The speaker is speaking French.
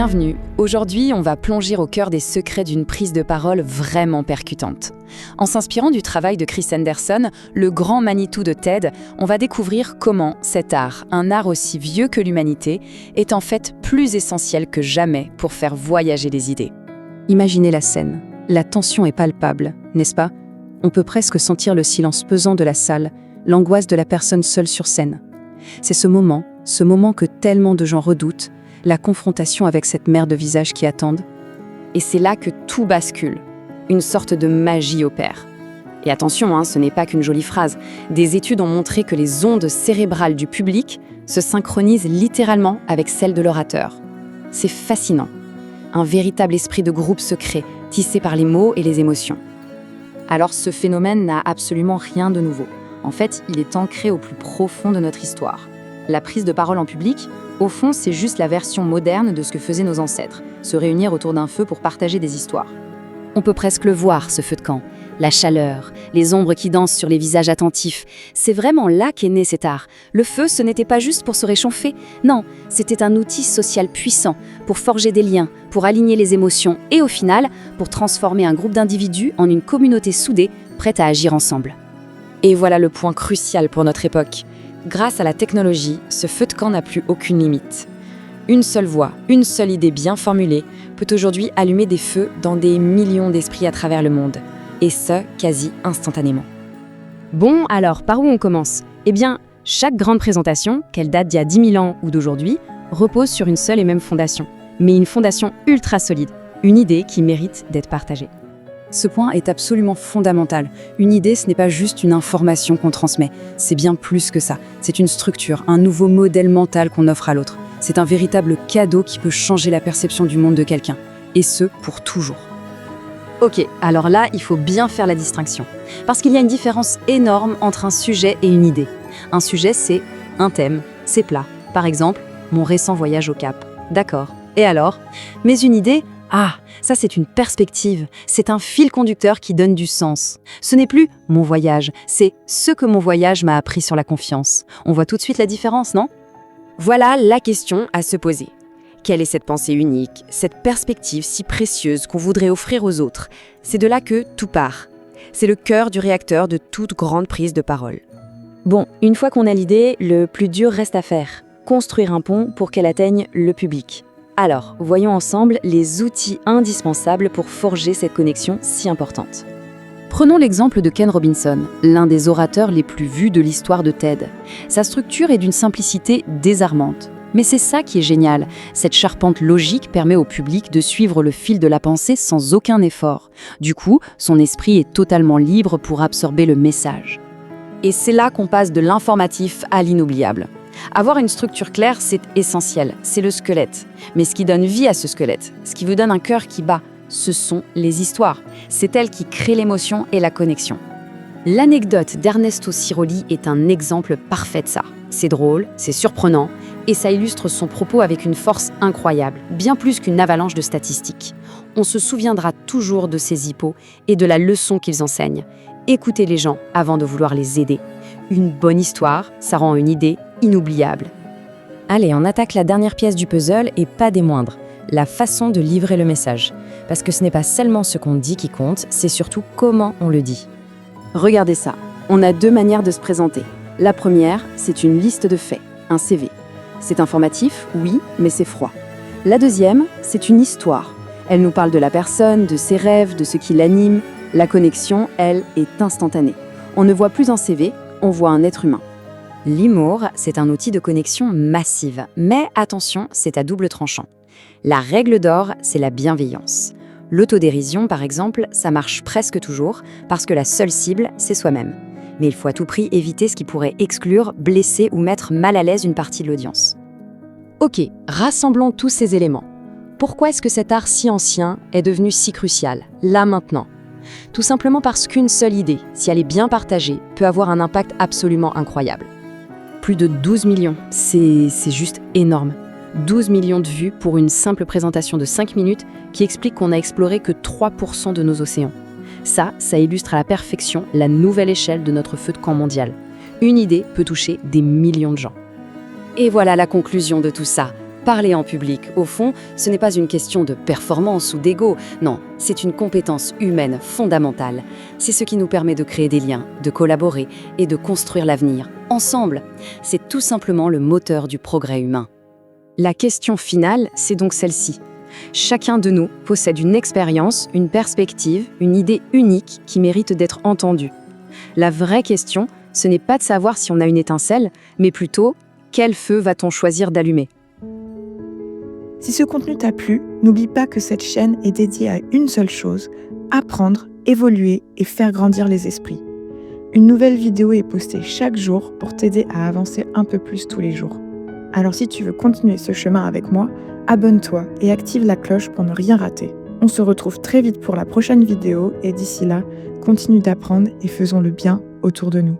Bienvenue. Aujourd'hui, on va plonger au cœur des secrets d'une prise de parole vraiment percutante. En s'inspirant du travail de Chris Anderson, le grand Manitou de TED, on va découvrir comment cet art, un art aussi vieux que l'humanité, est en fait plus essentiel que jamais pour faire voyager les idées. Imaginez la scène. La tension est palpable, n'est-ce pas? On peut presque sentir le silence pesant de la salle, l'angoisse de la personne seule sur scène. C'est ce moment que tellement de gens redoutent, la confrontation avec cette mer de visages qui attendent. Et c'est là que tout bascule. Une sorte de magie opère. Et attention, ce n'est pas qu'une jolie phrase. Des études ont montré que les ondes cérébrales du public se synchronisent littéralement avec celles de l'orateur. C'est fascinant. Un véritable esprit de groupe secret, tissé par les mots et les émotions. Alors ce phénomène n'a absolument rien de nouveau. En fait, il est ancré au plus profond de notre histoire. La prise de parole en public, au fond, c'est juste la version moderne de ce que faisaient nos ancêtres, se réunir autour d'un feu pour partager des histoires. On peut presque le voir, ce feu de camp. La chaleur, les ombres qui dansent sur les visages attentifs. C'est vraiment là qu'est né cet art. Le feu, ce n'était pas juste pour se réchauffer. Non, c'était un outil social puissant pour forger des liens, pour aligner les émotions et au final, pour transformer un groupe d'individus en une communauté soudée, prête à agir ensemble. Et voilà le point crucial pour notre époque. Grâce à la technologie, ce feu de camp n'a plus aucune limite. Une seule voix, une seule idée bien formulée peut aujourd'hui allumer des feux dans des millions d'esprits à travers le monde. Et ce, quasi instantanément. Bon, alors, par où on commence? Eh bien, chaque grande présentation, qu'elle date d'il y a 10 000 ans ou d'aujourd'hui, repose sur une seule et même fondation. Mais une fondation ultra solide, une idée qui mérite d'être partagée. Ce point est absolument fondamental. Une idée, ce n'est pas juste une information qu'on transmet. C'est bien plus que ça. C'est une structure, un nouveau modèle mental qu'on offre à l'autre. C'est un véritable cadeau qui peut changer la perception du monde de quelqu'un. Et ce, pour toujours. Ok, alors là, il faut bien faire la distinction. Parce qu'il y a une différence énorme entre un sujet et une idée. Un sujet, c'est un thème, c'est plat. Par exemple, mon récent voyage au Cap. D'accord. Et alors? Mais une idée, ça c'est une perspective, c'est un fil conducteur qui donne du sens. Ce n'est plus mon voyage, c'est ce que mon voyage m'a appris sur la confiance. On voit tout de suite la différence, non? Voilà la question à se poser. Quelle est cette pensée unique, cette perspective si précieuse qu'on voudrait offrir aux autres? C'est de là que tout part. C'est le cœur du réacteur de toute grande prise de parole. Bon, une fois qu'on a l'idée, le plus dur reste à faire. Construire un pont pour qu'elle atteigne le public. Alors, voyons ensemble les outils indispensables pour forger cette connexion si importante. Prenons l'exemple de Ken Robinson, l'un des orateurs les plus vus de l'histoire de TED. Sa structure est d'une simplicité désarmante. Mais c'est ça qui est génial. Cette charpente logique permet au public de suivre le fil de la pensée sans aucun effort. Du coup, son esprit est totalement libre pour absorber le message. Et c'est là qu'on passe de l'informatif à l'inoubliable. Avoir une structure claire, c'est essentiel, c'est le squelette. Mais ce qui donne vie à ce squelette, ce qui vous donne un cœur qui bat, ce sont les histoires. C'est elles qui créent l'émotion et la connexion. L'anecdote d'Ernesto Sirolli est un exemple parfait de ça. C'est drôle, c'est surprenant, et ça illustre son propos avec une force incroyable, bien plus qu'une avalanche de statistiques. On se souviendra toujours de ces hippos et de la leçon qu'ils enseignent. Écoutez les gens avant de vouloir les aider. Une bonne histoire, ça rend une idée inoubliable. Allez, on attaque la dernière pièce du puzzle et pas des moindres, la façon de livrer le message. Parce que ce n'est pas seulement ce qu'on dit qui compte, c'est surtout comment on le dit. Regardez ça, on a deux manières de se présenter. La première, c'est une liste de faits, un CV. C'est informatif, oui, mais c'est froid. La deuxième, c'est une histoire. Elle nous parle de la personne, de ses rêves, de ce qui l'anime. La connexion, elle, est instantanée. On ne voit plus un CV, on voit un être humain. L'humour, c'est un outil de connexion massive, mais attention, c'est à double tranchant. La règle d'or, c'est la bienveillance. L'autodérision, par exemple, ça marche presque toujours, parce que la seule cible, c'est soi-même. Mais il faut à tout prix éviter ce qui pourrait exclure, blesser ou mettre mal à l'aise une partie de l'audience. Ok, rassemblons tous ces éléments. Pourquoi est-ce que cet art si ancien est devenu si crucial, là maintenant? Tout simplement parce qu'une seule idée, si elle est bien partagée, peut avoir un impact absolument incroyable. Plus de 12 millions, c'est juste énorme. 12 millions de vues pour une simple présentation de 5 minutes qui explique qu'on n'a exploré que 3% de nos océans. Ça illustre à la perfection la nouvelle échelle de notre feu de camp mondial. Une idée peut toucher des millions de gens. Et voilà la conclusion de tout ça. Parler en public, au fond, ce n'est pas une question de performance ou d'ego, non, c'est une compétence humaine fondamentale. C'est ce qui nous permet de créer des liens, de collaborer et de construire l'avenir, ensemble. C'est tout simplement le moteur du progrès humain. La question finale, c'est donc celle-ci. Chacun de nous possède une expérience, une perspective, une idée unique qui mérite d'être entendue. La vraie question, ce n'est pas de savoir si on a une étincelle, mais plutôt, quel feu va-t-on choisir d'allumer ? Si ce contenu t'a plu, n'oublie pas que cette chaîne est dédiée à une seule chose, apprendre, évoluer et faire grandir les esprits. Une nouvelle vidéo est postée chaque jour pour t'aider à avancer un peu plus tous les jours. Alors si tu veux continuer ce chemin avec moi, abonne-toi et active la cloche pour ne rien rater. On se retrouve très vite pour la prochaine vidéo et d'ici là, continue d'apprendre et faisons le bien autour de nous.